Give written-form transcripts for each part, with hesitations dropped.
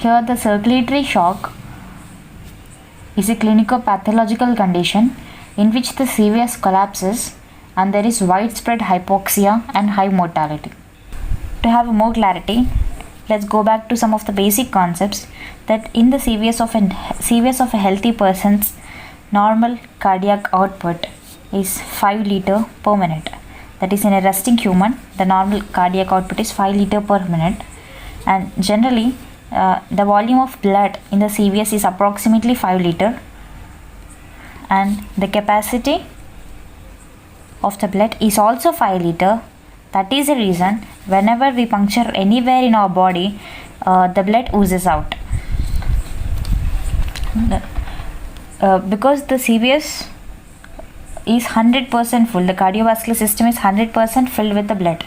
Here the circulatory shock is a clinical pathological condition in which the CVS collapses and there is widespread hypoxia and high mortality. To have more clarity, let's go back to some of the basic concepts that in the CVS of a healthy person's normal cardiac output is 5 liter per minute. That is, in a resting human, the normal cardiac output is 5 liter per minute, and generally the volume of blood in the CVS is approximately 5 liter, and the capacity of the blood is also 5 liter. That is the reason whenever we puncture anywhere in our body, the blood oozes out. Because the CVS is 100% full, the cardiovascular system is 100% filled with the blood.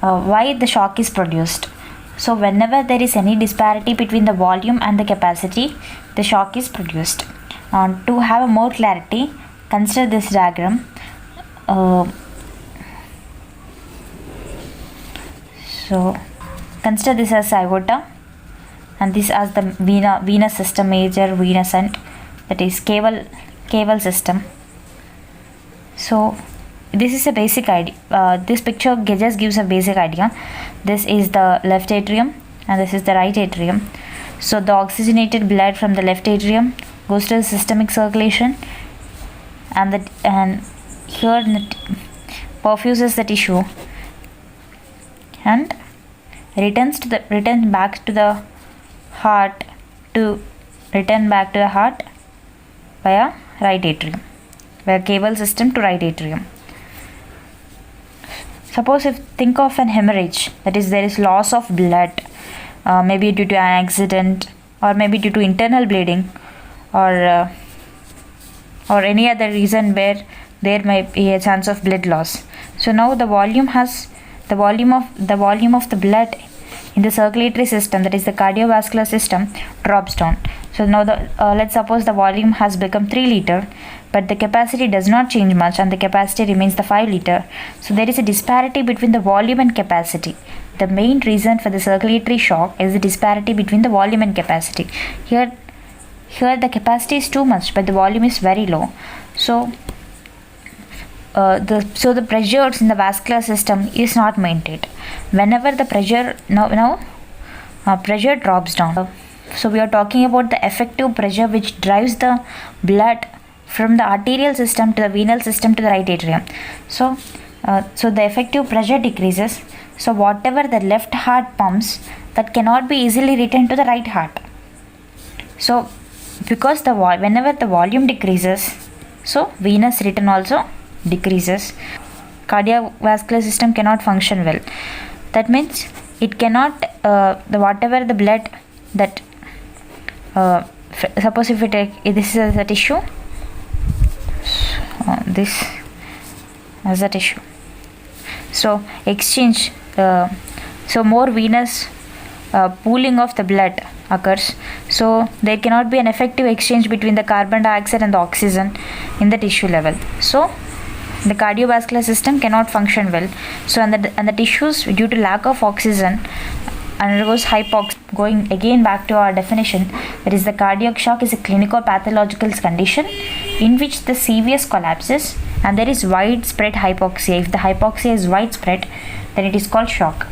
Why the shock is produced? So whenever there is any disparity between the volume and the capacity, the shock is produced. To have more clarity, consider this diagram. So consider this as aorta and this as the venous system, major venous end, that is caval system. So this is a basic idea. This picture just gives a basic idea. This is the left atrium and this is the right atrium. So the oxygenated blood from the left atrium goes to the systemic circulation, and here perfuses the tissue and returns back to the heart via right atrium, via caval system to right atrium. Suppose if think of an hemorrhage, that is, there is loss of blood, maybe due to an accident or maybe due to internal bleeding or any other reason where there may be a chance of blood loss. So now the volume of the blood in the circulatory system, that is the cardiovascular system, drops down. So now let's suppose the volume has become 3 liter, but the capacity does not change much and the capacity remains the 5 liter. So there is a disparity between the volume and capacity. The main reason for the circulatory shock is the disparity between the volume and capacity. Here the capacity is too much, but the volume is very low. So the pressures in the vascular system is not maintained. Whenever the pressure pressure drops down. So we are talking about the effective pressure which drives the blood from the arterial system to the venal system to the right atrium. So the effective pressure decreases. So whatever the left heart pumps, that cannot be easily returned to the right heart. So because whenever the volume decreases, so venous return also decreases. Cardiovascular system cannot function well. That means it cannot whatever the blood that suppose if we take this as a tissue, this as a tissue, so exchange, so more venous pooling of the blood occurs, so there cannot be an effective exchange between the carbon dioxide and the oxygen in the tissue level. So the cardiovascular system cannot function well. So and the tissues, due to lack of oxygen, undergoes hypoxia. Going again back to our definition, that is, the cardiac shock is a clinical pathological condition in which the CVS collapses and there is widespread hypoxia. If the hypoxia is widespread, then it is called shock.